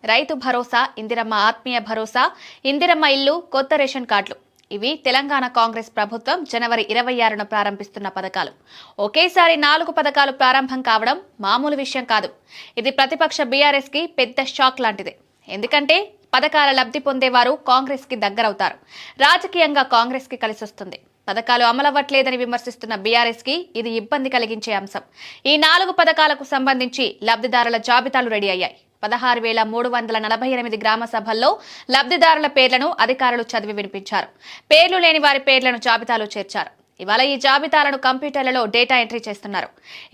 రైతు భరోసా, ఇందిరమ్మ ఆత్మీయ భరోసా, ఇందిరమ్మ ఇల్లు, కొత్త రేషన్ కార్డులు. ఇవి తెలంగాణ కాంగ్రెస్ ప్రభుత్వం జనవరి 26న ప్రారంభిస్తున్న పథకాలు. ఒకేసారి 4 పథకాలు ప్రారంభం కావడం మామూలు విషయం కాదు. ఇది ప్రతిపక్ష బీఆర్ఎస్ కి పెద్ద షాక్ లాంటిదే. ఎందుకంటే పథకాల లబ్ధి పొందేవారు కాంగ్రెస్ కి దగ్గరవుతారు. రాజకీయంగా కాంగ్రెస్ కి కలిసొస్తుంది. పథకాలు అమలవ్వట్లేదని విమర్శిస్తున్న బీఆర్ఎస్ కి ఇది ఇబ్బంది కలిగించే అంశం. ఈ 4 పథకాలకు సంబంధించి లబ్ధిదారుల జాబితాలు రెడీ అయ్యాయి. 16,348 గ్రామ సభల్లో లబ్ధిదారుల పేర్లను అధికారులు చదివి వినిపించారు. పేర్లు లేని వారి పేర్లను జాబితాలో చేర్చారు. ఇవాళ ఈ జాబితాలను కంప్యూటర్లలో డేటా ఎంట్రీ చేస్తున్నారు.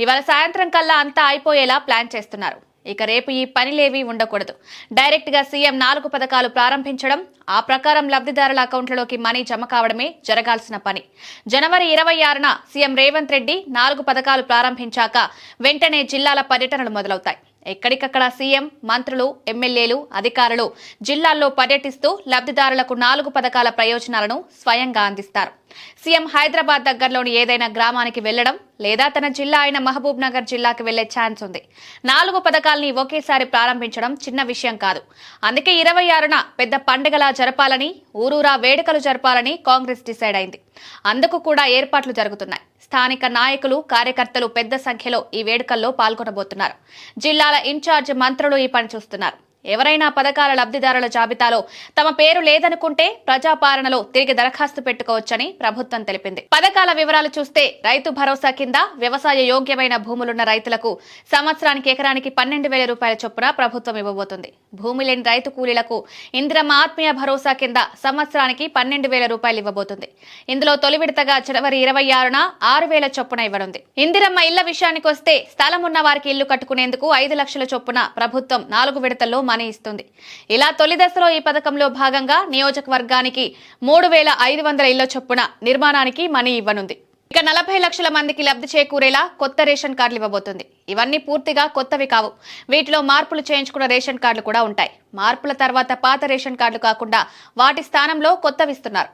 ఇవాళ సాయంత్రం కల్లా అంతా అయిపోయేలా ప్లాన్ చేస్తున్నారు. ఇక రేపు ఈ పనిలేవీ ఉండకూడదు. డైరెక్ట్ గా సీఎం 4 పథకాలు ప్రారంభించడం, ఆ ప్రకారం లబ్ధిదారుల అకౌంట్లలోకి మనీ జమ కావడమే జరగాల్సిన పని. జనవరి 26న సీఎం రేవంత్ రెడ్డి 4 పథకాలు ప్రారంభించాక వెంటనే జిల్లాల పర్యటనలు మొదలవుతాయి. ఎక్కడికక్కడ సీఎం, మంత్రులు, ఎమ్మెల్యేలు, అధికారులు జిల్లాల్లో పర్యటిస్తూ లబ్ధిదారులకు 4 పథకాల ప్రయోజనాలను స్వయంగా అందిస్తారు. సీఎం హైదరాబాద్ దగ్గరలోని ఏదైనా గ్రామానికి వెళ్లడం లేదా తన జిల్లా అయిన మహబూబ్ నగర్ జిల్లాకు వెళ్లే ఛాన్స్ ఉంది. 4 పథకాల్ని ఒకేసారి ప్రారంభించడం చిన్న విషయం కాదు. అందుకే 26న పెద్ద పండుగలా జరపాలని, ఊరూరా వేడుకలు జరపాలని కాంగ్రెస్ డిసైడ్ అయింది. అందుకు కూడా ఏర్పాట్లు జరుగుతున్నాయి. స్థానిక నాయకులు, కార్యకర్తలు పెద్ద సంఖ్యలో ఈ వేడుకల్లో పాల్గొనబోతున్నారు. జిల్లాల ఇన్ఛార్జ్ మంత్రులు ఈ పని చూస్తున్నారు. ఎవరైనా పథకాల లబ్ధిదారుల జాబితాలో తమ పేరు లేదనుకుంటే ప్రజాపాలనలో తిరిగి దరఖాస్తు పెట్టుకోవచ్చని ప్రభుత్వం తెలిపింది. పథకాల వివరాలు చూస్తే రైతు భరోసా కింద వ్యవసాయ యోగ్యమైన భూములున్న రైతులకు సంవత్సరానికి ఎకరానికి 12,000 రూపాయల చొప్పున ప్రభుత్వం ఇవ్వబోతుంది. భూమి లేని రైతు కూలీలకు ఇందిరమ్మ ఆత్మీయ భరోసా కింద సంవత్సరానికి 12,000 రూపాయలు ఇవ్వబోతుంది. ఇందులో తొలి విడతగా జనవరి 26న 6,000 చొప్పున ఇవ్వనుంది. ఇందిరమ్మ ఇళ్ల విషయానికి వస్తే స్థలం ఉన్న వారికి ఇల్లు కట్టుకునేందుకు 5 లక్షల చొప్పున ప్రభుత్వం 4 విడతల్లో మనీ ఇస్తుంది. ఇలా తొలి దశలో ఈ పథకంలో భాగంగా నియోజకవర్గానికి 3,500 ఇళ్ల చొప్పున నిర్మాణానికి మనీ ఇవ్వనుంది. ఇక 40 లక్షల మందికి లబ్ధి చేకూరేలా కొత్త రేషన్ కార్డులు ఇవ్వబోతుంది. ఇవన్నీ పూర్తిగా కొత్తవి కావు. వీటిలో మార్పులు చేయించుకున్న రేషన్ కార్డులు కూడా ఉంటాయి. మార్పుల తర్వాత పాత రేషన్ కార్డులు కాకుండా వాటి స్థానంలో కొత్తవి ఇస్తున్నారు.